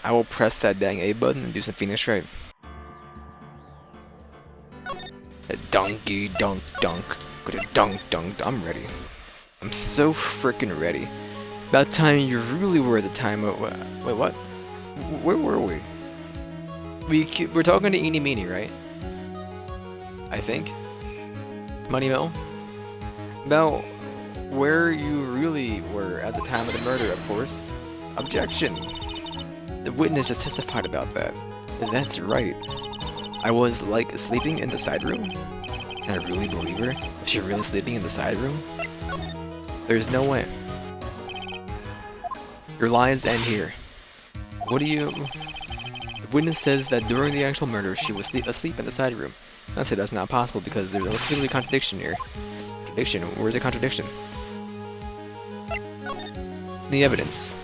I will press that dang A button and do some Phoenix Wright. Donkey dunk dunk. Go to dunk dunk. I'm ready. I'm so freaking ready. About time you really were at the time of. Wait, what? Where were we? We're talking to Eeny Meeny, right? I think. Money Mill? About where you really were at the time of the murder, of course. Objection. The witness just testified about that. That's right. I was, like, sleeping in the side room? Can I really believe her? Was she really sleeping in the side room? There's no way. Your lies end here. What do you... The witness says that during the actual murder, she was asleep in the side room. I say that's not possible because there's clearly a contradiction here. Contradiction? Where's the contradiction? It's in the evidence.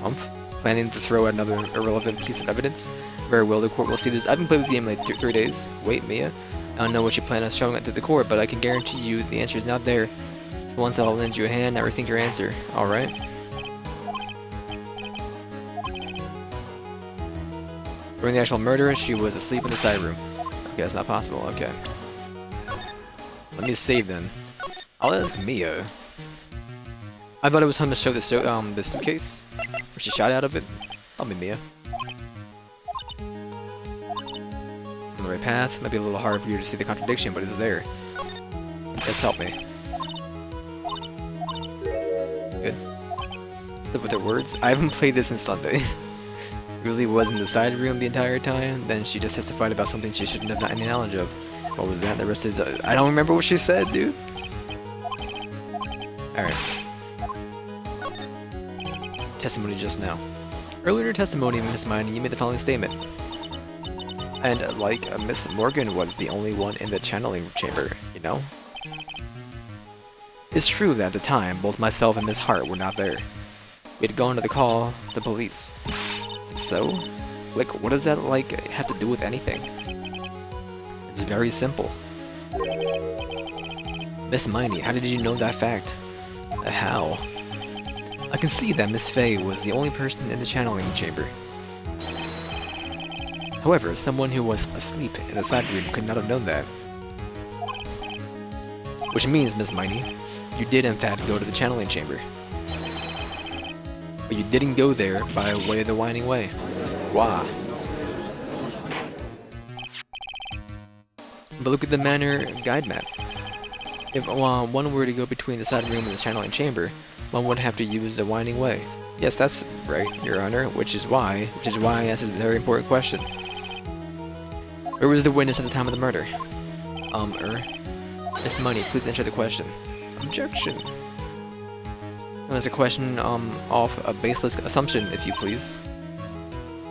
Humph? Planning to throw another irrelevant piece of evidence? Very well, the court will see this. I haven't played this game in like 3 days. Wait, Mia? I don't know what you plan on showing it to the court, but I can guarantee you the answer is not there. So once I'll lend you a hand, now rethink your answer. Alright? During the actual murder, she was asleep in the side room. Okay, that's not possible. Okay. Let me save then. I'll ask Mia. I thought it was time to show the suitcase, where she shot out of it. I'll be Mia. On the right path. Might be a little hard for you to see the contradiction, but it's there. Yes, help me. Good. With her words. I haven't played this since Sunday. Really was in the side room the entire time. Then she just testified about something she shouldn't have any knowledge of. What was that? The rest is I don't remember what she said, dude. Alright. Testimony just now. Earlier in your testimony, Miss Miney, you made the following statement. And like Miss Morgan was the only one in the channeling chamber, you know? It's true that at the time, both myself and Miss Hart were not there. We had gone to call the police. So? Like, what does that, like, have to do with anything? It's very simple. Miss Miney, how did you know that fact? How? I can see that Miss Fey was the only person in the channeling chamber. However, someone who was asleep in the side room could not have known that. Which means, Miss Miney, you did in fact go to the channeling chamber. But you didn't go there by way of the winding way. Why? But look at the manor guide map. If one were to go between the side room and the channeling chamber, one would have to use the winding way. Yes, that's right, Your Honor, which is why I asked this very important question. Where was the witness at the time of the murder? Miss Money, please answer the question. Objection. That's a question off a baseless assumption, if you please.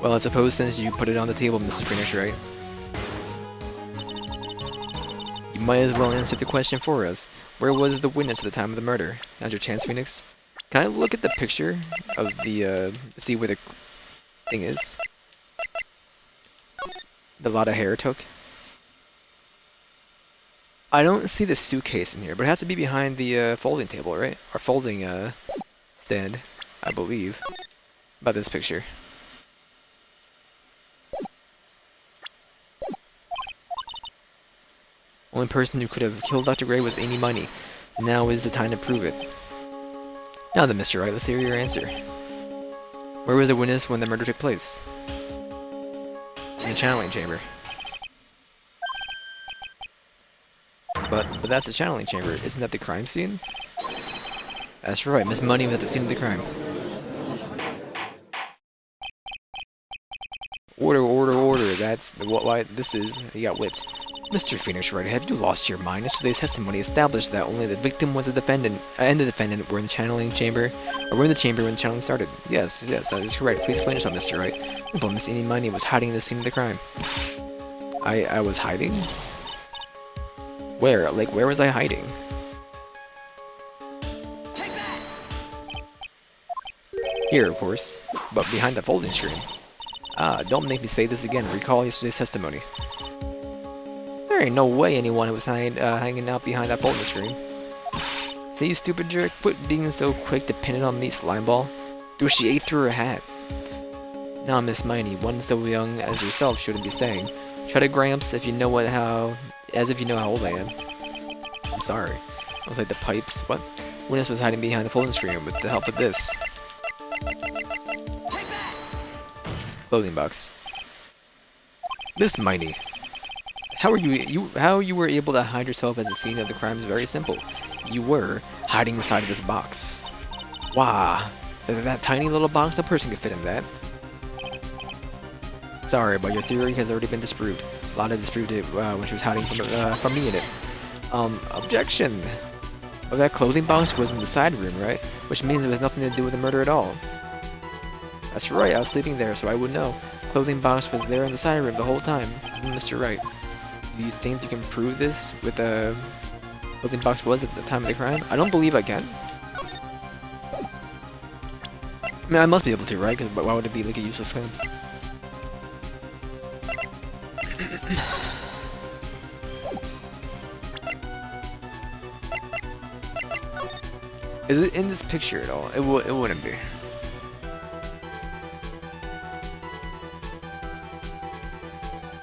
Well, I suppose since you put it on the table, Mr. Phoenix Wright, you might as well answer the question for us. Where was the witness at the time of the murder? Now's your chance, Phoenix. Can I look at the picture of the, see where the thing is? The lot of hair it took? I don't see the suitcase in here, but it has to be behind the folding table, right? Or folding stand, I believe. About this picture. Only person who could have killed Dr. Gray was Eeny Meeny. So now is the time to prove it. Now then, Mr. Wright, let's hear your answer. Where was the witness when the murder took place? In the channeling chamber. But that's the channeling chamber. Isn't that the crime scene? That's right, Miss Money was at the scene of the crime. Order, order, order. That's why this is. He got whipped. Mr. Phoenix Wright, have you lost your mind? Yesterday's testimony established that only the victim was the defendant, and the defendant were in the channeling chamber, or were in the chamber when the channeling started. Yes, that is correct. Please explain yourself, Mr. Wright. But Miss Eeny Meeny was hiding in the scene of the crime. I was hiding? Where? Like, where was I hiding? Here, of course, but behind the folding screen. Ah, don't make me say this again. Recall yesterday's testimony. There ain't no way anyone was hanging out behind that folding screen. Say, you stupid jerk, quit being so quick to pin it on me, slimeball. Dude, she ate through her hat. Now, Miss Miney, one so young as yourself shouldn't be saying. Try to, Gramps, if you know as if you know how old I am. I'm sorry. I was like the pipes. What? Witness was hiding behind the folding screen with the help of this clothing box. Miss Miney, how you were able to hide yourself at the scene of the crime is very simple. You were hiding inside of this box. Wow, that tiny little box, a person could fit in that. Sorry, but your theory has already been disproved. Lana disproved it when she was hiding from me in it. Objection. Well, that clothing box was in the side room, right? Which means it has nothing to do with the murder at all. That's right, I was sleeping there, so I would know. Clothing box was there in the side room the whole time. Mr. Wright, do you think you can prove this with the clothing box was at the time of the crime? I don't believe I can. I mean, I must be able to, right? Because why would it be like a useless claim? Is it in this picture at all? It wouldn't be.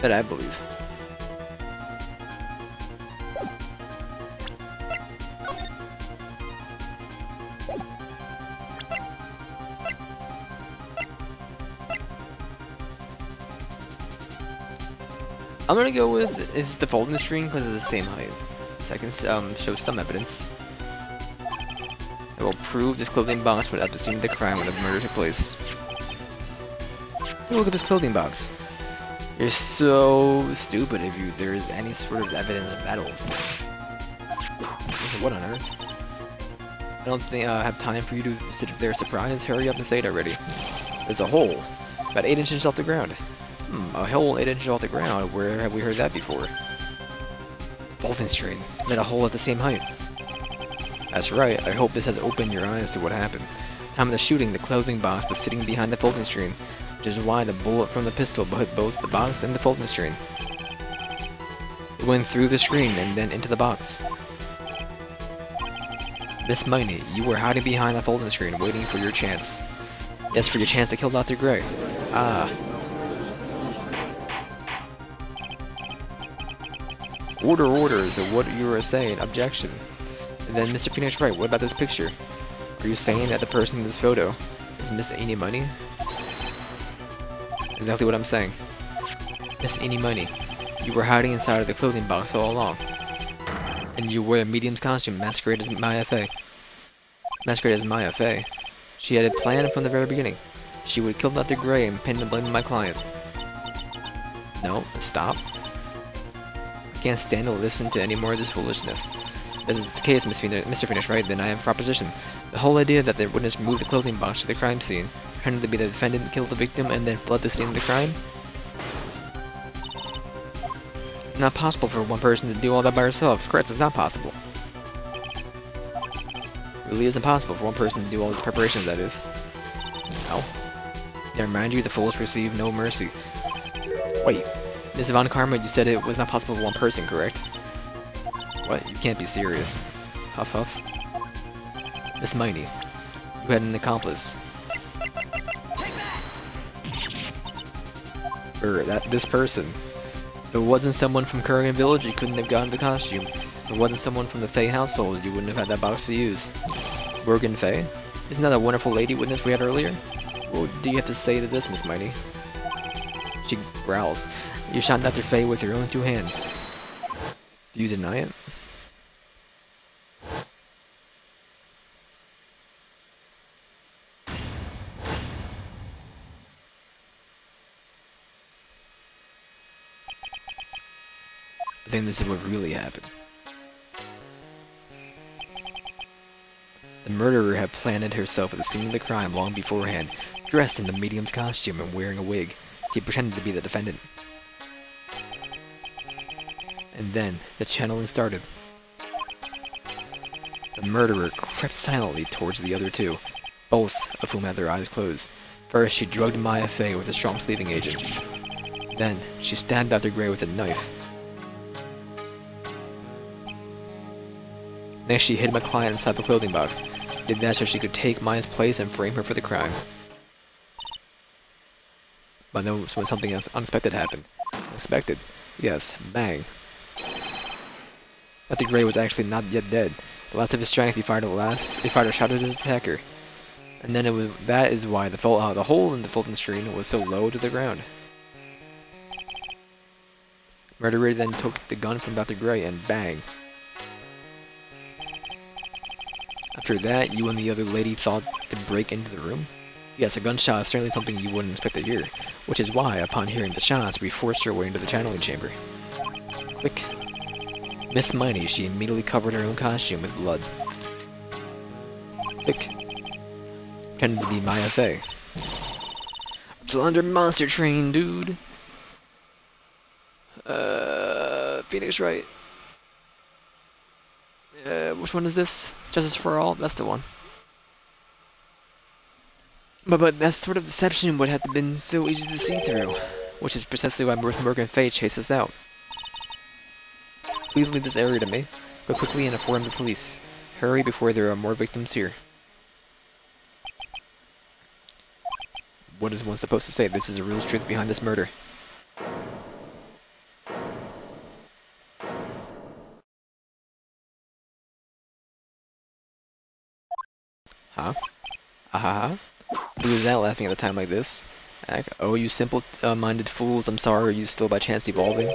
That I believe. I'm gonna go with it's the folding screen because it's the same height. So I can show some evidence. It will prove this clothing box would at the scene of the crime when the murder took place. Look at this clothing box. You're so stupid if there is any sort of evidence of that old thing. What on earth? I don't think I have time for you to sit there surprised. Hurry up and say it already. There's a hole about 8 inches off the ground. A hole 8 inches off the ground? Where have we heard that before? Folding screen. Made a hole at the same height. That's right. I hope this has opened your eyes to what happened. Time of the shooting, the clothing box was sitting behind the folding screen, which is why the bullet from the pistol hit both the box and the folding screen. It went through the screen and then into the box. Miss Miney, you were hiding behind the folding screen waiting for your chance. Yes, for your chance to kill Dr. Gray. Ah. Orders of what you were saying. Objection. And then Mr. Phoenix Wright, what about this picture? Are you saying that the person in this photo is Miss Eenie Money? Exactly what I'm saying. Miss Eenie Money, you were hiding inside of the clothing box all along. And you wore a medium's costume, masquerade as Maya Fey. Masquerade as Maya Fey. She had a plan from the very beginning. She would kill Dr. Gray and pin the blame on my client. No, stop. I can't stand to listen to any more of this foolishness. If this is the case, Mr. Phoenix Wright, then I have a proposition. The whole idea that the witness moved the clothing box to the crime scene, pretending to be the defendant, killed the victim, and then fled the scene of the crime? It's not possible for one person to do all that by herself. Correct, it's not possible. It really isn't possible for one person to do all this preparation, that is. No. I remind you, the fools receive no mercy. Wait, Miss Von Karma, you said it was not possible for one person, correct? What? You can't be serious. Huff huff. Miss Miney, you had an accomplice. This person. If it wasn't someone from Kurgan Village, you couldn't have gotten the costume. If it wasn't someone from the Fey household, you wouldn't have had that box to use. Kurgan Fey? Isn't that a wonderful lady witness we had earlier? What do you have to say to this, Miss Miney? She growls. You shot Dr. Fey with your own 2 hands. Do you deny it? I think this is what really happened. The murderer had planted herself at the scene of the crime long beforehand, dressed in the medium's costume and wearing a wig. She pretended to be the defendant. And then, the channeling started. The murderer crept silently towards the other 2, both of whom had their eyes closed. First, she drugged Maya Fey with a strong sleeping agent. Then, she stabbed Dr. Gray with a knife. Next, she hid my client inside the clothing box. Did that so she could take Maya's place and frame her for the crime. But then when something else unexpected happened. Unexpected? Yes, bang. Dr. Gray was actually not yet dead. The last of his strength, he fired a shot at his attacker. And then that is why the hole in the Fulton screen was so low to the ground. Murderer then took the gun from Dr. Gray and bang. After that, you and the other lady thought to break into the room? Yes, a gunshot is certainly something you wouldn't expect to hear, which is why, upon hearing the shots, we forced our way into the channeling chamber. Click. Miss Miney, she immediately covered her own costume with blood. Click. Pretended to be Maya Fey. I'm still under monster train, dude. Phoenix Wright. Which one is this? Justice for All? That's the one. But that sort of deception would have been so easy to see through, which is precisely why Morgan Fay chased us out. Please leave this area to me. Go quickly and inform the police. Hurry before there are more victims here. What is one supposed to say? This is the real truth behind this murder. Huh? Ahaha. Who is that laughing at a time like this? Oh, you simple-minded fools, I'm sorry, are you still by chance evolving?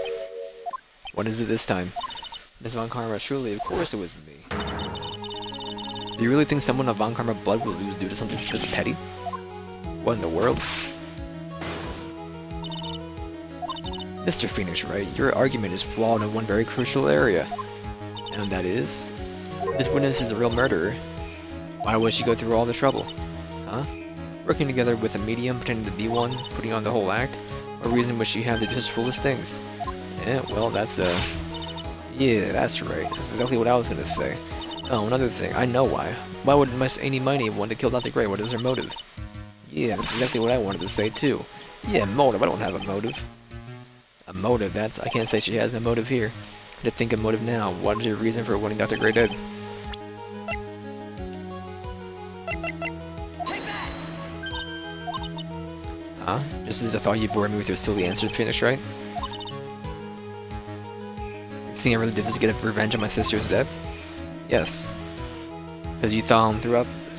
What is it this time? Miss Von Karma, surely, of course it was me. Do you really think someone of Von Karma blood will lose due to something this petty? What in the world? Mr. Phoenix Wright, your argument is flawed in one very crucial area. And that is? This witness is a real murderer. Why would she go through all the trouble? Huh? Working together with a medium, pretending to be one, putting on the whole act? What reason would she have to just foolish things? Yeah, well, that's, yeah, that's right. That's exactly what I was gonna say. Oh, another thing, I know why. Why would Miss Amy Miney want to kill Dr. Gray? What is her motive? Yeah, that's exactly what I wanted to say, too. Yeah, motive, I don't have a motive. A motive, I can't say she has no motive here. To think of motive now, what is your reason for wanting Dr. Gray dead? Huh? Just as I thought you bored me with your silly answer, Phoenix Wright? You think I really did this to get revenge on my sister's death? Yes. Because you thought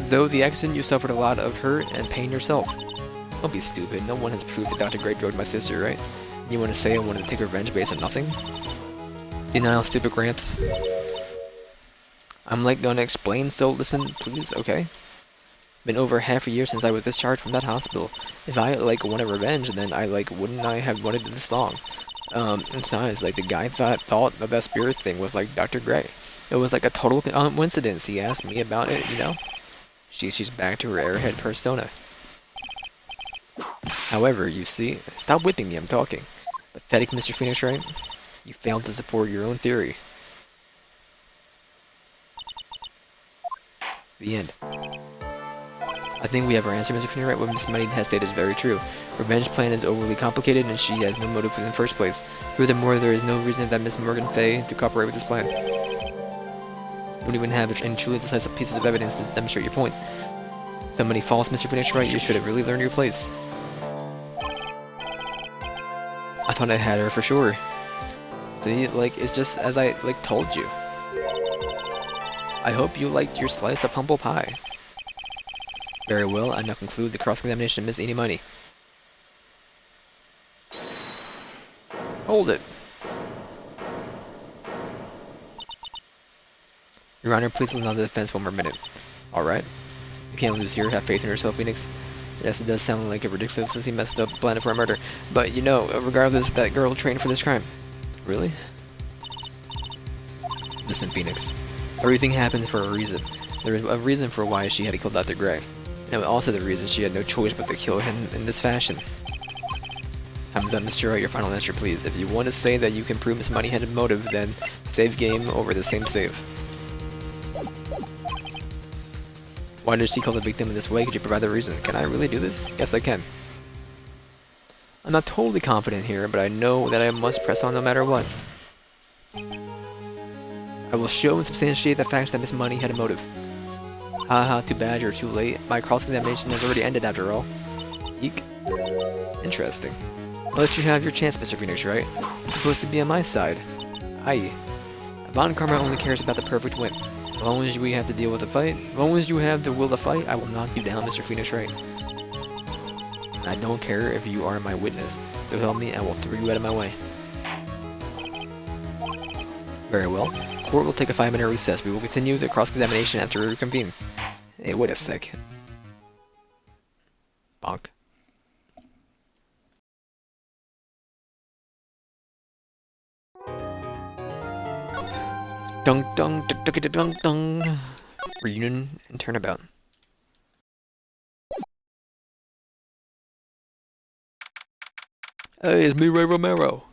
though the accident, you suffered a lot of hurt and pain yourself. Don't be stupid, no one has proved that Dr. Gray drugged my sister, right? You want to say I wanted to take revenge based on nothing? Denial, stupid Gramps. I'm gonna explain, so listen, please, okay? Been over half a year since I was discharged from that hospital. If I, wanted revenge, then wouldn't I have wanted it this long? Besides, the guy thought that spirit thing was Dr. Gray. It was a total coincidence. He asked me about it, you know? She's back to her airhead persona. However, you see... Stop whipping me, I'm talking. Pathetic, Mr. Phoenix Wright. You failed to support your own theory. The end. I think we have our answer, Mr. Phoenix Wright. What Miss Miney has stated is very true. Revenge plan is overly complicated, and she has no motive in the first place. Furthermore, there is no reason that Miss Morgan Fay to cooperate with this plan. You don't even have any truly decisive pieces of evidence to demonstrate your point. So many false, Mr. Phoenix Wright. You should have really learned your place. I thought I had her for sure. So it's just as I told you. I hope you liked your slice of humble pie. Very well, I now conclude the cross-examination of Miss Amy Miney. Hold it. Your Honor, please listen on the defense one more minute. Alright. You can't lose here, have faith in yourself, Phoenix. Yes, it does sound like a ridiculously messed up plan for a murder, but you know, regardless, that girl trained for this crime. Really? Listen, Phoenix. Everything happens for a reason. There is a reason for why she had to kill Dr. Gray. And also the reason she had no choice but to kill him in this fashion. Time's up, Mr. Wright, your final answer, please. If you want to say that you can prove Miss Money had a motive, then save game over the same save. Why did she kill the victim in this way? Could you provide the reason? Can I really do this? Yes, I can. I'm not totally confident here, but I know that I must press on no matter what. I will show and substantiate the facts that Miss Money had a motive. Haha, too bad you're too late. My cross-examination has already ended after all. Eek. Interesting. I'll let you have your chance, Mr. Phoenix, right? It's supposed to be on my side. Aye. Von Karma only cares about the perfect win. As long as we have to deal with the fight, as long as you have the will to fight, I will knock you down, Mr. Phoenix Wright. I don't care if you are my witness, so help me, I will throw you out of my way. Very well. Court will take a 5-minute recess. We will continue the cross-examination after we reconvene. Hey, wait a sec. Bonk. Dunk dunk dunk dunk dunk dunk. Reunion and turnabout. Hey, it's me, Ray Romero.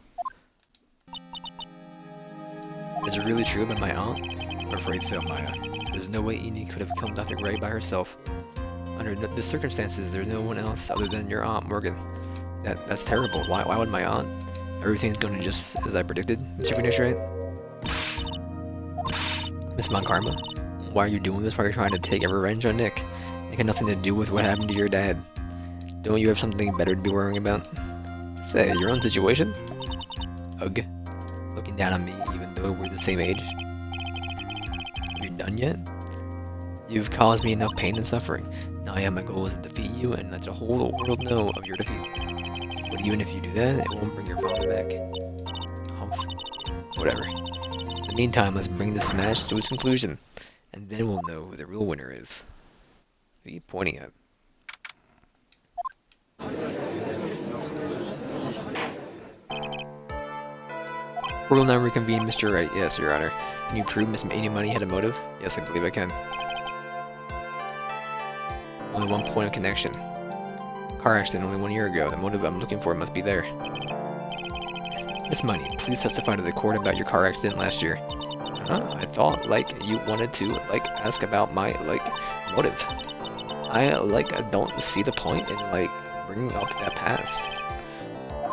Is it really true about my aunt? I'm afraid so, Maya. There's no way Eni could have killed Dr. Gray by herself. Under the circumstances, there's no one else other than your aunt, Morgan. That's terrible. Why would my aunt? Everything's going just as I predicted, Mr. Phoenix Wright. Miss Karma, why are you doing this? Why are you trying to take a revenge on Nick? It had nothing to do with what happened to your dad. Don't you have something better to be worrying about? Say, your own situation? Ugh. Looking down on me even though we're the same age. Are you done yet? You've caused me enough pain and suffering. Now my goal is to defeat you and let the whole world know of your defeat. But even if you do that, it won't bring your father back. Humph. Whatever. In the meantime, let's bring this match to its conclusion, and then we'll know who the real winner is. Who are you pointing at? We will now reconvene, Mr. Wright. Yes, Your Honor. Can you prove Miss Money had a motive? Yes, I believe I can. Only one point of connection. Car accident only 1 year ago. The motive I'm looking for must be there. Miss Money, please testify to the court about your car accident last year. Huh? I thought, you wanted to, ask about my, motive. I, don't see the point in, bringing up that past.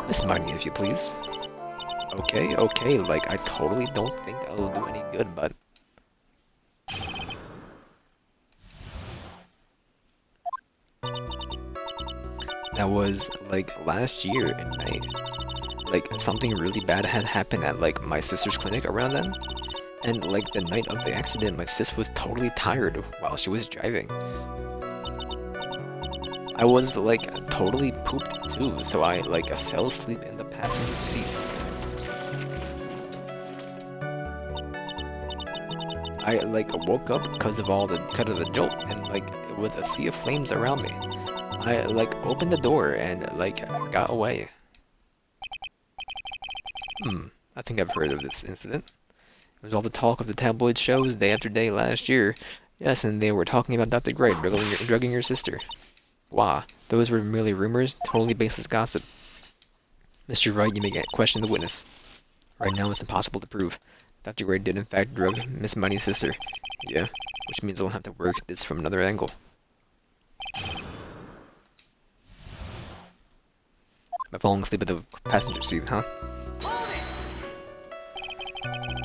Miss Money, if you please. Okay, I totally don't think that'll do any good, but... That was, last year at night. Something really bad had happened at, my sister's clinic around then. And, the night of the accident, my sis was totally tired while she was driving. I was, totally pooped too, so I, fell asleep in the passenger seat. I, woke up because of the jolt, and, it was a sea of flames around me. I, opened the door and, got away. I think I've heard of this incident. It was all the talk of the tabloid shows day after day last year. Yes, and they were talking about Dr. Gray drugging your sister. Wow, those were merely rumors, totally baseless gossip. Mr. Wright, you may question the witness. Right now, it's impossible to prove. Dr. Gray did in fact drug Miss Money's sister. Yeah, which means I'll have to work this from another angle. I'm falling asleep at the passenger seat, huh?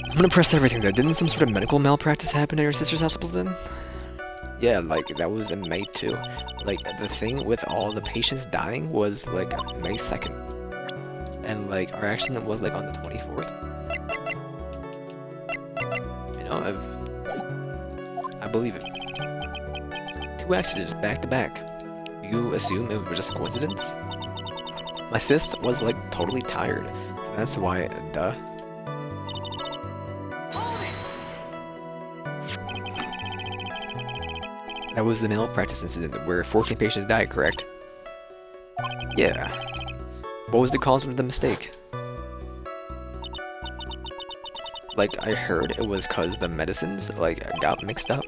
I'm gonna press everything though. Didn't some sort of medical malpractice happen at your sister's hospital then? Yeah, that was in May too. The thing with all the patients dying was May 2nd. And our accident was on the 24th. You know, I believe it. 2 accidents back to back. Do you assume it was just a coincidence? My sis was totally tired. That's why, duh. That was the malpractice incident where 14 patients died, correct? Yeah. What was the cause of the mistake? I heard it was cause the medicines, got mixed up.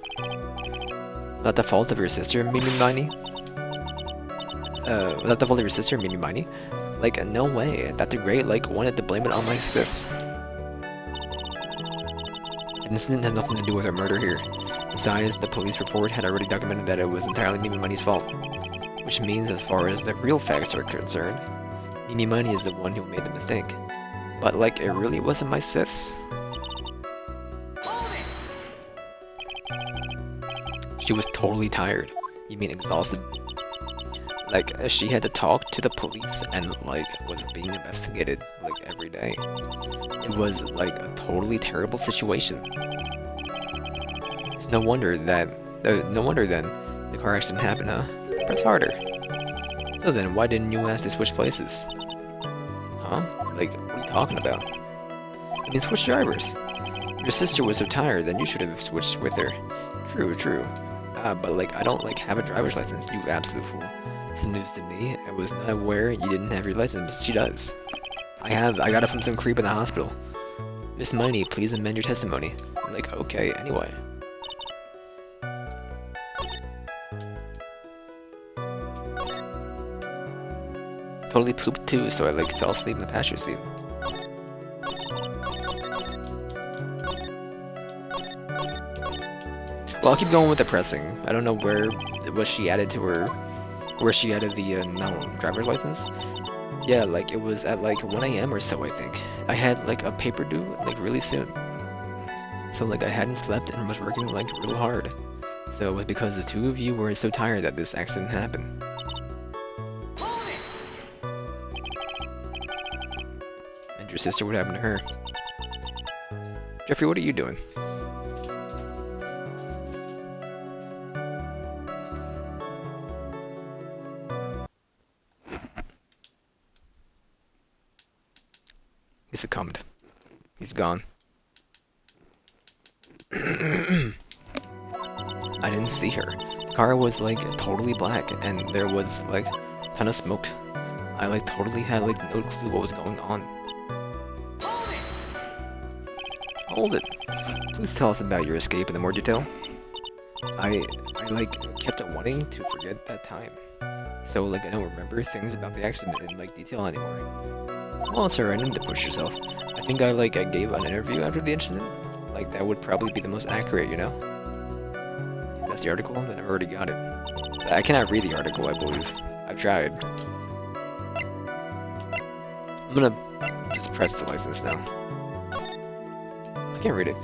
Not the fault of your sister, Mimi Miney? Not the fault of your sister, Mimi Miney? No way. Dr. Gray, wanted to blame it on my sis. The incident has nothing to do with her murder here. Besides, the police report had already documented that it was entirely Mimi Money's fault. Which means, as far as the real facts are concerned, Mimi Money is the one who made the mistake. But, it really wasn't my sis. She was totally tired. You mean exhausted? Like, she had to talk to the police and, like, was being investigated, like, every day. It was, like, a totally terrible situation. It's no wonder then the car accident happened, huh? Press harder. So then, why didn't you ask to switch places? Huh? Like, what are you talking about? I mean, switch drivers. Your sister was so tired, then you should have switched with her. True, true. But, like, I don't, like, have a driver's license, you absolute fool. This is news to me. I was not aware you didn't have your license, but she does. I got it from some creep in the hospital. Miss Money, please amend your testimony. I'm like, okay, anyway. Totally pooped too, so I, like, fell asleep in the passenger seat. Well, I'll keep going with the pressing. I don't know where she added to her, where she added the driver's license. Yeah, like it was at like 1 AM or so, I think. I had like a paper due like really soon, so like I hadn't slept and was working like real hard. So it was because the two of you were so tired that this accident happened. And your sister, what happened to her? Jeffrey, what are you doing? He succumbed. He's gone. I didn't see her. The car was like totally black and there was like a ton of smoke. I like totally had like no clue what was going on. Hold it. Please tell us about your escape in more detail. I like kept wanting to forget that time. So like I don't remember things about the accident in like detail anymore. Well, it's alright, need to push yourself. I think I gave an interview after the incident. Like, that would probably be the most accurate, you know? If that's the article, then I've already got it. I cannot read the article, I believe. I've tried. I'm gonna just press the license now. I can't read it.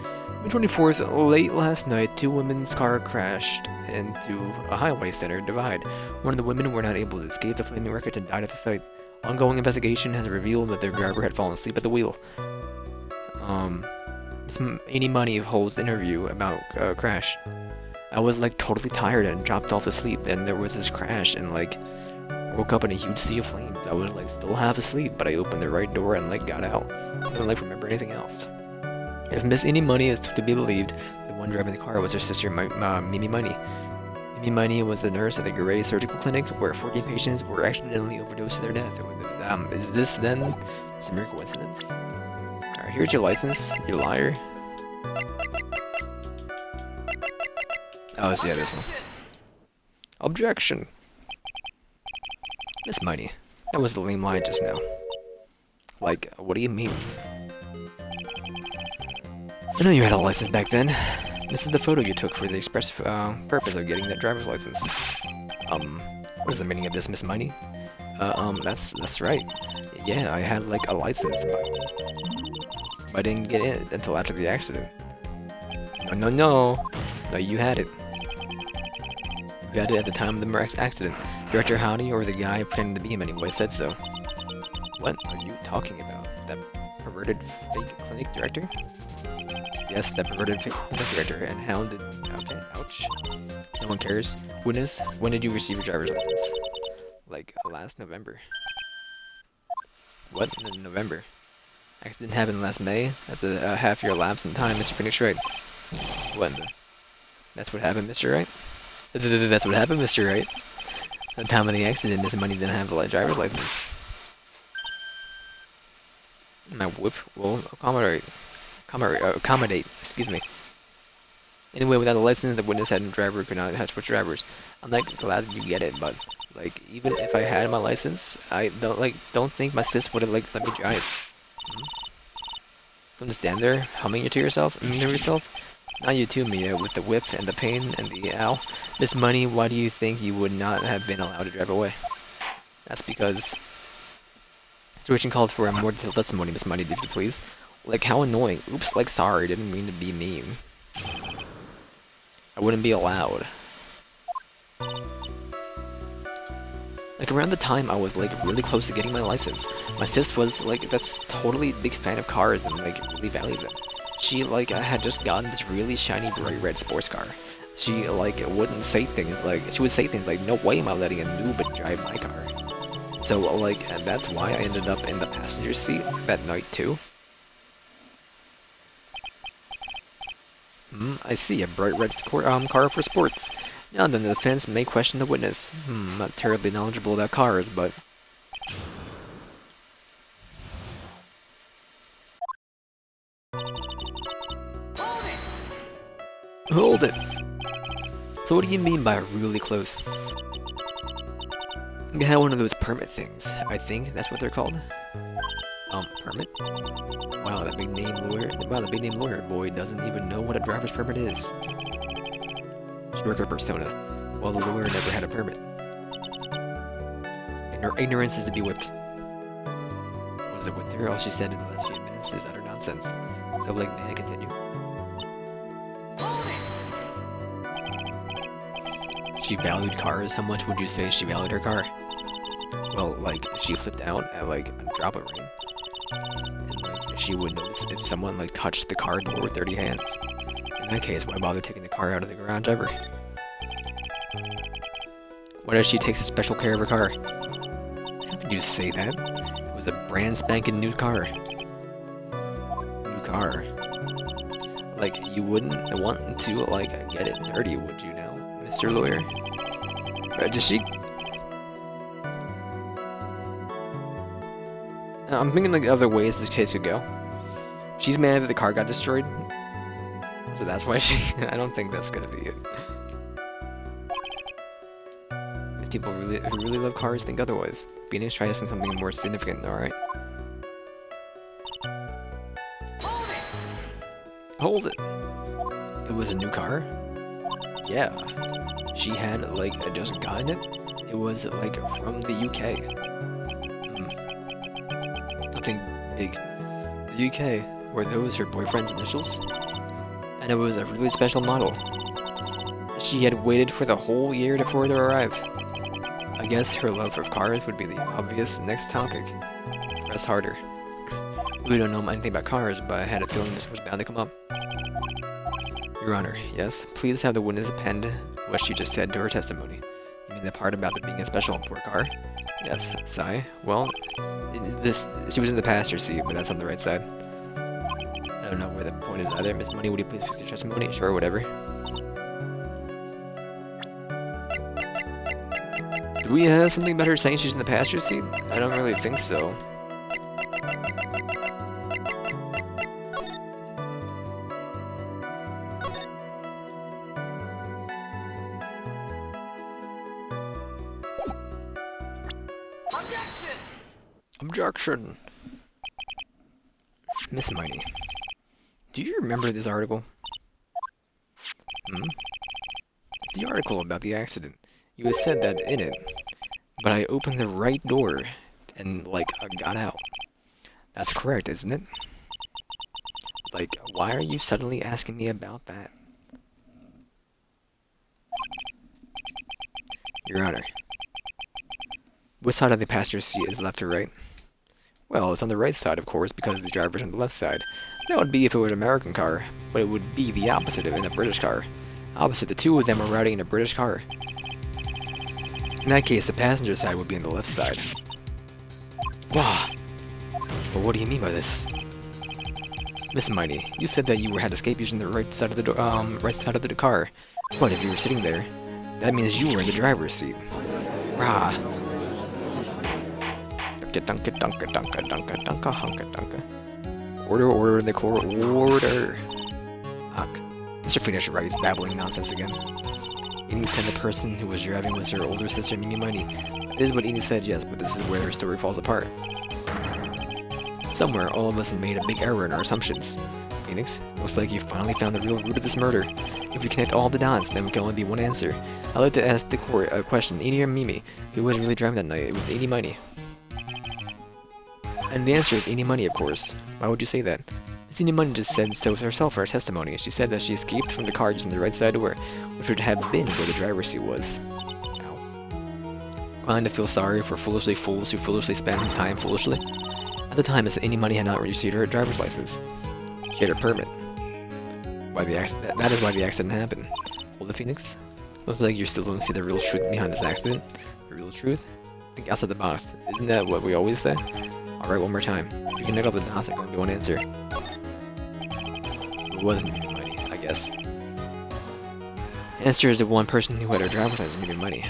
May 24th, late last night, two women's car crashed into a highway center divide. One of the women were not able to escape the flaming wreckage and died at the site. Ongoing investigation has revealed that their driver had fallen asleep at the wheel. Any Money holds interview about crash. I was like totally tired and dropped off to sleep. Then there was this crash and like woke up in a huge sea of flames. I was like still half asleep, but I opened the right door and like got out. I don't like remember anything else. If Miss Any Money is to be believed, the one driving the car was her sister, Mimi Money. Mimi Money was the nurse at the Gray Surgical Clinic, where 14 patients were accidentally overdosed to their death. Is this then just a mere coincidence? Alright, here's your license, you liar. Oh, yeah, this one. Objection. Miss Money, that was the lame lie just now. Like, what do you mean? I know you had a license back then. This is the photo you took for the express purpose of getting that driver's license. What is the meaning of this, Miss Money? That's right. Yeah, I had like a license, but I didn't get it until after the accident. No, you had it. You had it at the time of the accident. Director Howdy, or the guy pretending to be him anyway, said so. What are you talking about? That perverted fake clinic director? Yes, that perverted fake clinic director. And how did... Okay, ouch. No one cares. Witness, when did you receive your driver's license? Like, last November. What? In November? Accident happened last May? That's a half-year lapse in time, Mr. Phoenix Wright. What? That's what happened, Mr. Wright? That's what happened, Mr. Wright. At the time of the accident, Miss Money didn't have a driver's license. My whip will accommodate, excuse me. Anyway, without a license, the witness had a driver could not have switched drivers. I'm like glad you get it, but like even if I had my license, I don't think my sis would have like let me drive. Don't stand there humming to yourself. Not you too, Mia, with the whip and the pain and the ow. Miss Money, why do you think you would not have been allowed to drive away? That's because the situation called for a more detailed testimony, Miss Money, if you please. Like, how annoying. Oops, like, sorry, didn't mean to be mean. I wouldn't be allowed. Like, around the time I was, like, really close to getting my license, my sis was, like, that's totally big fan of cars and, like, really valued them. She, like, had just gotten this really shiny bright red sports car. She, like, wouldn't say things like, she would say things like, no way am I letting a noob drive my car. So, like, that's why I ended up in the passenger seat that night, too. I see, a bright red car for sports. Now then, the defense may question the witness. Not terribly knowledgeable about cars, but... Hold it! So what do you mean by really close? You had one of those permit things. I think that's what they're called. Permit? Wow, that big name lawyer. Wow, the big name lawyer boy doesn't even know what a driver's permit is. Worker persona. Well, the lawyer never had a permit. Ignorance is to be whipped. Was it with her? All she said in the last few minutes is utter nonsense. So, like, may I continue? She valued cars. How much would you say she valued her car? Well, like, she flipped out at, like, a drop of rain. And, like, she would notice if someone, like, touched the car door with dirty hands. In that case, why bother taking the car out of the garage ever? Why does she take such special care of her car? How could you say that? It was a brand spanking new car. New car. Like, you wouldn't want to, like, get it dirty, would you now, Mr. Lawyer? Does she... I'm thinking, like, other ways this case could go. She's mad that the car got destroyed. So that's why she... I don't think that's gonna be it. If people who really love cars think otherwise, Phoenix try asking something more significant, alright? Hold it! It was a new car? Yeah. She had, like, just gotten it? It was, like, from the UK. Nothing big. The UK, were those her boyfriend's initials? And it was a really special model. She had waited for the whole year for it to arrive. I guess her love of cars would be the obvious next topic. Press harder. We don't know anything about cars, but I had a feeling this was bound to come up. Your Honor, yes, please have the witness append what she just said to her testimony. You mean the part about it being a special import car? Yes, sigh. Well, she was in the passenger seat, but that's on the right side. I don't know where the point is either. Miss Money, would you please fix your testimony? Sure, whatever. Do we have something about her saying she's in the passenger seat? I don't really think so. Objection! Miss Mighty, do you remember this article? It's the article about the accident. You had said that in it, but I opened the right door and, like, I got out. That's correct, isn't it? Like, why are you suddenly asking me about that? Your Honor, which side of the passenger seat is left or right? Well, it's on the right side, of course, because the driver's on the left side. That would be if it were an American car, but it would be the opposite of in a British car. Opposite, the two of them are riding in a British car. In that case, the passenger side would be on the left side. Wow. But what do you mean by this? Miss Mighty, you said that you had escaped using the right side of the car. But if you were sitting there, that means you were in the driver's seat. Rah. Order in the court. Order. Huck. Mr. Phoenix Wright is babbling nonsense again. Edie said the person who was driving was her older sister, Mimi Mighty. That is what Edie said, yes, but this is where her story falls apart. Somewhere, all of us have made a big error in our assumptions. Phoenix, looks like you finally found the real root of this murder. If we connect all the dots, then we can only be one answer. I'd like to ask the court a question. Edie or Mimi? Who was really driving that night? It was Edie Mighty. And the answer is Edie Mighty, of course. Why would you say that? Miss Edie Mighty just said so herself for her testimony. She said that she escaped from the car using the right side door, which would have been where the driver's seat was. Ow. inclined to feel sorry for foolishly fools who foolishly spend his time foolishly. At the time, Miss Money had not received her driver's license. She had her permit. That is why the accident happened. Well, the Phoenix? Looks like you're still going to see the real truth behind this accident. The real truth? Think outside the box. Isn't that what we always say? Alright, one more time. If you connect up the dots, I'm going to one answer. It was Mimi Money, I guess. Answer is the one person who had her driver's license, Mimi Money.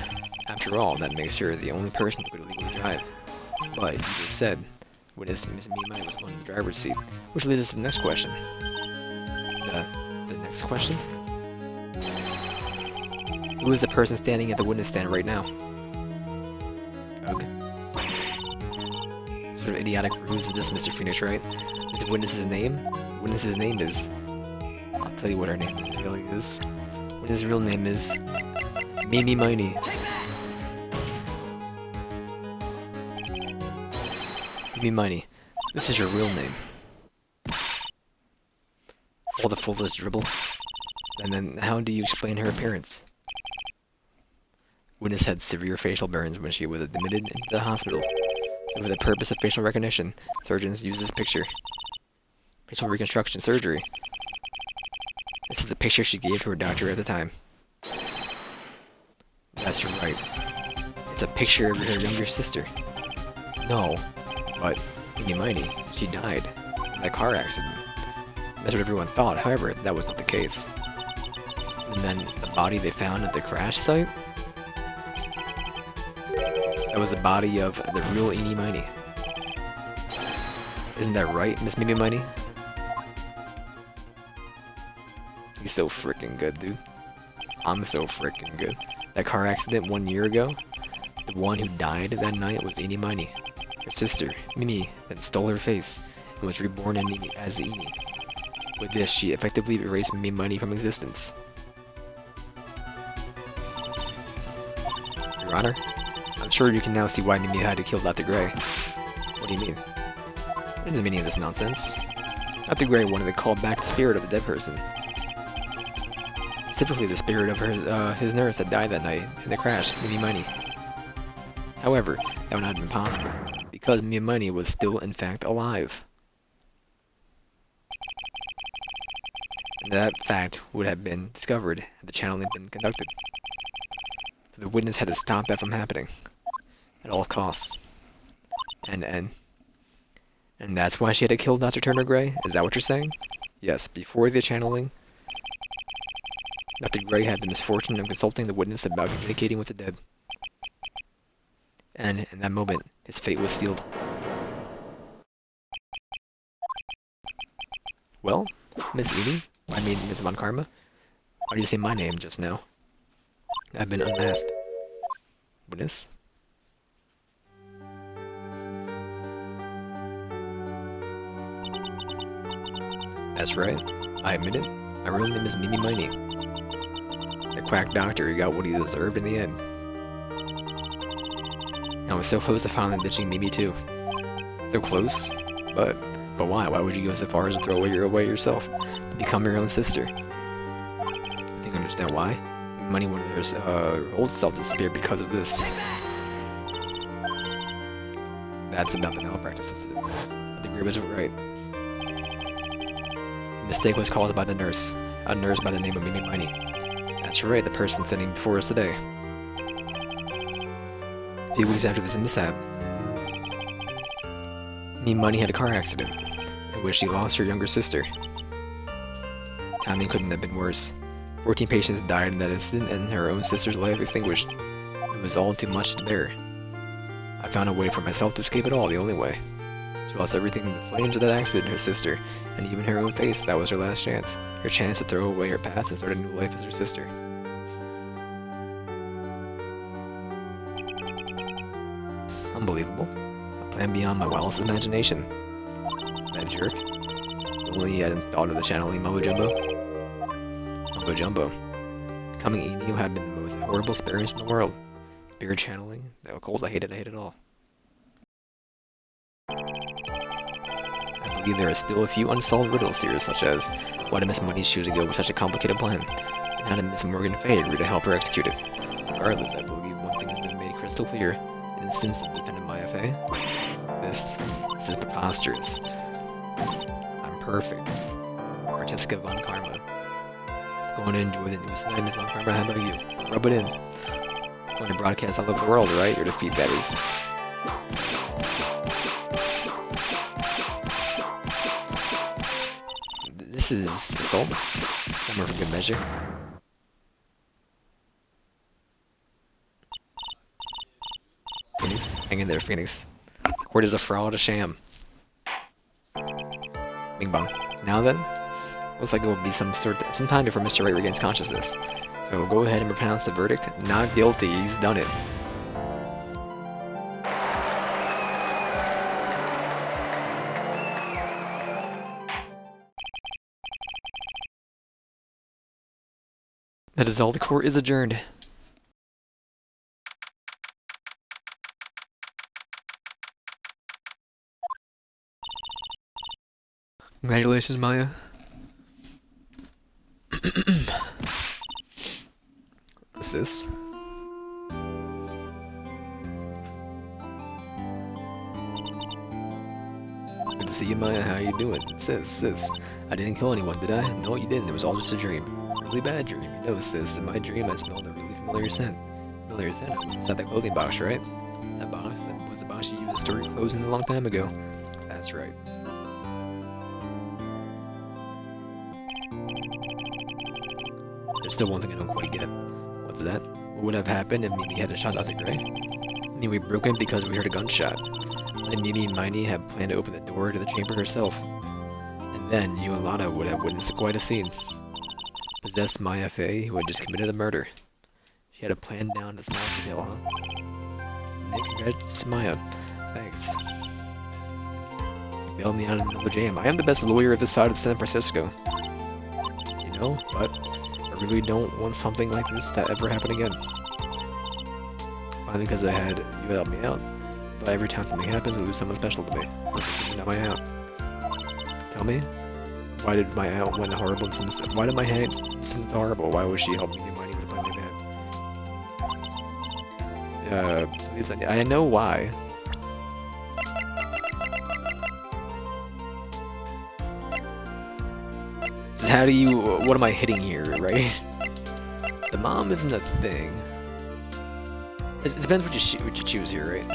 After all, that makes her the only person who could legally drive. But you just said, witness Miss Mimi Money was one in the driver's seat, which leads us to the next question. The next question? Who is the person standing at the witness stand right now? Okay. What sort of idiotic ruse is this, Mr. Phoenix, right? Is the witness's name? Witness's name is... I'll tell you what her name really is. Witness's real name is... Mimi Money. Mimi Money. This is your real name. All the foolish dribble. And then, how do you explain her appearance? Witness had severe facial burns when she was admitted into the hospital. So for the purpose of facial recognition, surgeons use this picture. Facial reconstruction surgery. This is the picture she gave to her doctor at the time. That's right. It's a picture of her younger sister. No, but Mimi Money, she died in that car accident. That's what everyone thought, however, that was not the case. And then the body they found at the crash site? That was the body of the real Mimi Money. Isn't that right, Miss Mimi Money? He's so freaking good, dude. I'm so freaking good. That car accident 1 year ago, the one who died that night was Mimi Money. Her sister, Mimi, then stole her face and was reborn as Mimi. With this, she effectively erased Mimi Money from existence. Your Honor, I'm sure you can now see why Mimi had to kill Dr. Gray. What do you mean? What is the meaning of this nonsense? Dr. Gray wanted to call back the spirit of the dead person. Specifically the spirit of his nurse that died that night in the crash, Mimi Money. However, that would not have been possible, because Mimi Money was still in fact alive. That fact would have been discovered had the channeling been conducted. So the witness had to stop that from happening. At all costs. And that's why she had to kill Dr. Turner Gray? Is that what you're saying? Yes, before the channeling, Dr. Gray had the misfortune of consulting the witness about communicating with the dead. And in that moment, his fate was sealed. Well, Miss Edie? I mean, Miss Von Karma? Why did you say my name just now? I've been unmasked. Witness? That's right. I admit it. My real name is Mimi Money. The quack doctor got what he deserved in the end. I was so close to finally ditching Mimi too. So close? But why? Why would you go so far as to throw away yourself? To become your own sister? I think I understand why. Money wanted her old self disappear because of this. That's about the malpractice incident. I think Ray was right. The mistake was caused by the nurse. A nurse by the name of Mimi Money. That's right, the person sitting before us today. A few weeks after this mishap, Mimi Money had a car accident, in which she lost her younger sister. Timing couldn't have been worse. 14 patients died in that incident, and her own sister's life extinguished. It was all too much to bear. I found a way for myself to escape it all, the only way. She lost everything in the flames of that accident, her sister, and even her own face. That was her last chance. Her chance to throw away her past and start a new life as her sister. Unbelievable. A plan beyond my wildest imagination. That jerk. Only he hadn't thought of the channeling mumbo jumbo. Mumbo jumbo. Becoming Amy had been the most horrible experience in the world. Spirit channeling, the occult, I hate it all. I believe there are still a few unsolved riddles here, such as why did Miss Money choose to go with such a complicated plan, and how did Miss Morgan Fay agree to help her execute it. Regardless, I believe one thing has been made crystal clear. Instance of defending my FA. This is preposterous. I'm perfect. Francesca von Karma. Going to enjoy the news tonight, Miss von Karma. How about you? Rub it in. Going to broadcast all over the world, right? Your defeat, that is. This is assault. One more for good measure. Phoenix, hang in there, Phoenix. Court is a fraud, a sham. Bing bong. Now then, looks like it will be some time before Mr. Wright regains consciousness. So go ahead and pronounce the verdict. Not guilty. He's done it. That is all. The court is adjourned. Congratulations, Maya. What's this? Good to see you, Maya. How you doing? Sis. I didn't kill anyone, did I? No, you didn't. It was all just a dream. Really bad dream. You know, sis. In my dream, I smelled a really familiar scent. Familiar scent? It was inside that clothing box, right? That box? That was the box you used to store your clothes in a long time ago. That's right. There's still one thing I don't quite get. What's that? What would have happened if Mimi had a shot Dr. Gray? I mean, we broke in because we heard a gunshot. And Mimi and Miney had planned to open the door to the chamber herself. And then you and Lana would have witnessed quite a scene. Possessed Maya Fey, who had just committed the murder. She had a plan down to small detail, huh? Nick, congrats to Maya. Thanks. You bailed me out of another jam. I am the best lawyer of this side of San Francisco. You know, but I really don't want something like this to ever happen again. Finally, because I had you help me out. But every time something happens, I lose someone special to me. You're not my aunt. Tell me, why did my aunt went horrible since? Why did my aunt since horrible? Why was she helping me money with a plan like that? Please, I know why. Just how do you? What am I hitting here, right? The mom isn't a thing. It depends what you choose here, right?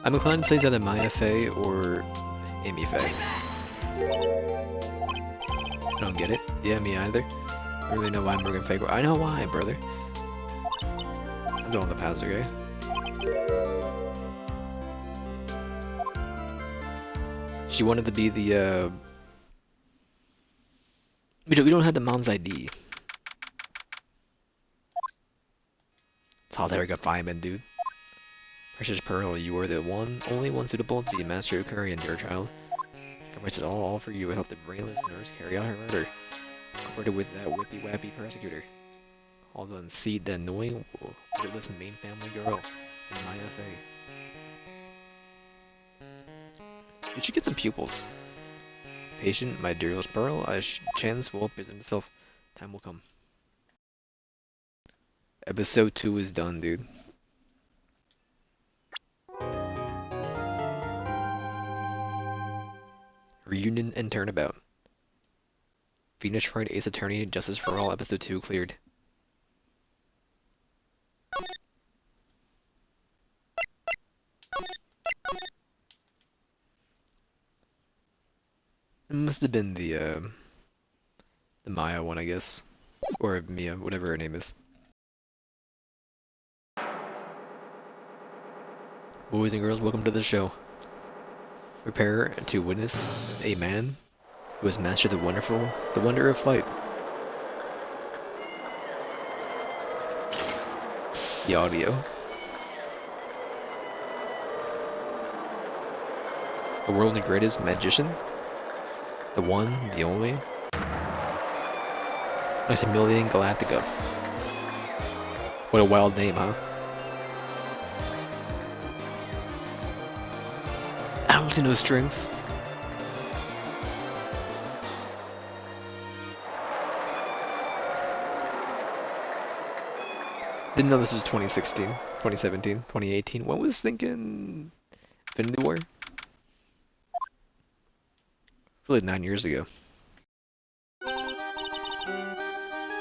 I'm inclined to say it's either Maya Fey or Amy Fey. I don't get it. Yeah, me either. I don't really know why Morgan Fey. I know why, brother. I'm doing the paths, okay? She wanted to be the, We don't have the mom's ID. Solitary confinement, dude. Precious Pearl, you are the only one suitable to be a master of Korean, dear child. Covers it all for you. I help the brainless nurse carry out her murder. Cooperated with that whippy-wappy persecutor. All to unseat the annoying, wordless main family girl in Maya Fey. You should get some pupils. Patient, my dear little Pearl, a chance will present itself. Time will come. Episode 2 is done, dude. Reunion and Turnabout. Phoenix Wright, Ace Attorney, Justice for All, Episode 2 cleared. It must have been the Maya one, I guess. Or Mia, whatever her name is. Boys and girls, welcome to the show. Prepare to witness a man who has mastered the wonder of flight. The audio. The world's greatest magician. The one, the only. Maximilian Galactica. What a wild name, huh? I don't see no strings. Didn't know this was 2016, 2017, 2018. When was thinking Infinity War? Really 9 years ago. Oh,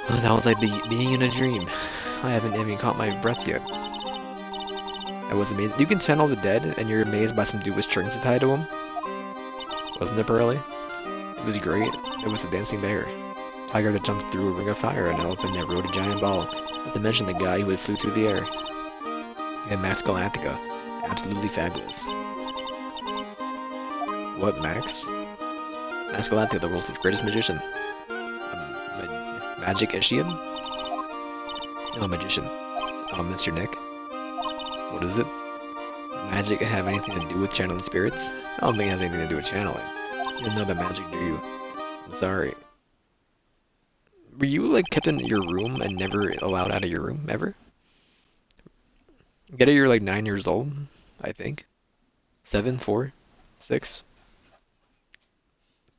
that was like being in a dream. I haven't even caught my breath yet. That was amazing. You can channel the dead, and you're amazed by some dude with strings tied to him. Wasn't it, Pearly? It was great. It was a dancing bear. Tiger that jumped through a ring of fire, an elephant that rode a giant ball. Not to mention the guy who flew through the air. And Max Galactica. Absolutely fabulous. What, Max? Max Galactica, the world's greatest magician. Magician? No, magician. Oh, Mr. Nick. What is it? Magic have anything to do with channeling spirits? I don't think it has anything to do with channeling. You don't know about magic, do you? I'm sorry. Were you, like, kept in your room and never allowed out of your room, ever? Get it, you're, like, 9 years old, I think. 7, 4, 6.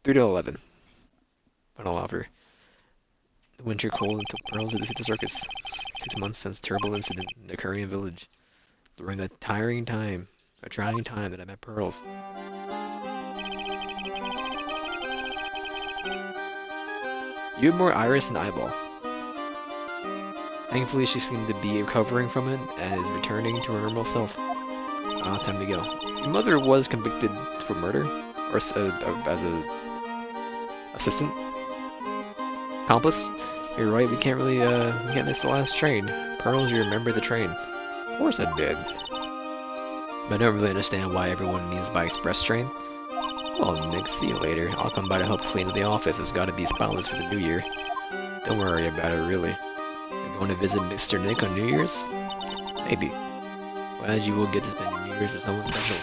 3 to 11. Final offer. The winter cold and took Pearls to the circus. 6 months since terrible incident in the Korean village. During that trying time that I met Pearls. You have more iris than eyeball. Thankfully, she seemed to be recovering from it and is returning to her normal self. Ah, time to go. Your mother was convicted for murder, or as a assistant, accomplice. You're right. We can't miss the last train. Pearls, you remember the train? Of course I did. But I don't really understand why everyone means by express train. Well, Nick, see you later. I'll come by to help clean the office. It's gotta be spotless for the new year. Don't worry about it, really. You're going to visit Mr. Nick on New Year's? Maybe. Glad you will get to spend your New Year's with someone special.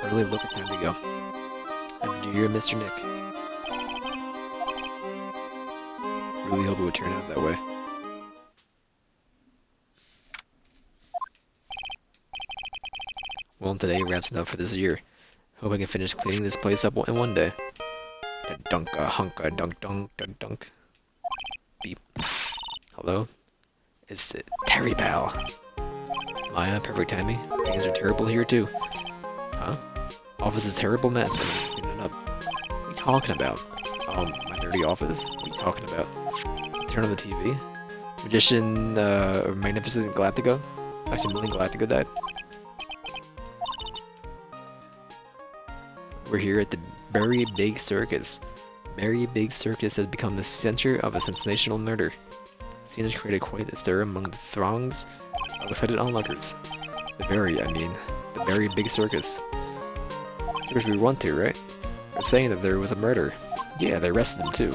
Early look, it's time to go. Happy New Year, Mr. Nick. Really hope it would turn out that way. Well, today wraps it up for this year. Hope I can finish cleaning this place up in one day. Da-dunka, hunka, dunk, dunk, dunk, dunk. Beep. Hello? It's Terry Pal. Maya, perfect timing. Things are terrible here too. Huh? Office is a terrible mess and I'm cleaning it up. What are you talking about? My dirty office? What are you talking about? Turn on the TV. Magician, Magnificent Galactica? Maximilian Galactica died. We're here at the Very Big Circus. Very Big Circus has become the center of a sensational murder. The scene has created quite a stir among the throngs of excited onlookers. The Very Big Circus. Circus we went to, right? They're saying that there was a murder. Yeah, they arrested him too.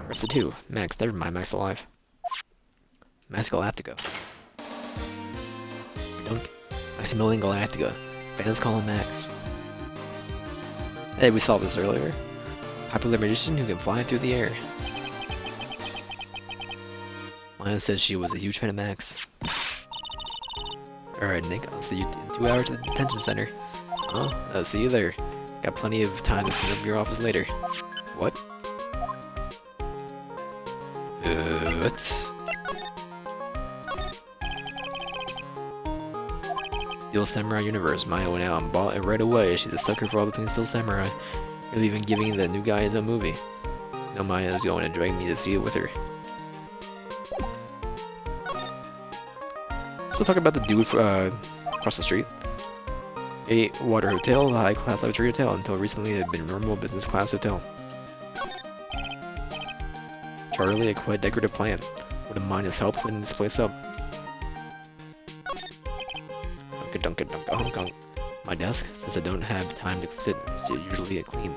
Arrested who? Max, never mind, Max alive. Max Galactica. Dunk. Maximilian Galactica. Fans call him Max. Hey, we saw this earlier. Popular magician who can fly through the air. Maya says she was a huge fan of Max. Alright, Nick, I'll see you in 2 hours at the detention center. Oh, I'll see you there. Got plenty of time to clean up your office later. What? What? Steel Samurai universe. Maya went out and bought it right away. She's a sucker for all the things Steel Samurai. Really even giving the new guy his own movie. Now Maya is going to drag me to see it with her. Let's talk about the dude across the street. A water hotel, a high-class luxury hotel. Until recently, it had been a normal business class hotel. Charlie, a quite decorative plant. Wouldn't mind his help cleaning this place up. Dunka dunka Hong Kong. My desk, since I don't have time to sit, it's usually clean.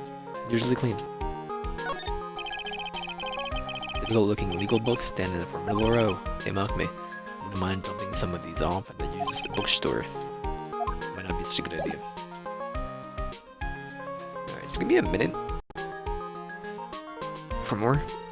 Difficult looking legal books stand in a formidable row. They mock me. Wouldn't mind dumping some of these off and then use the bookstore. Might not be such a good idea. Alright, just give me a minute. For more.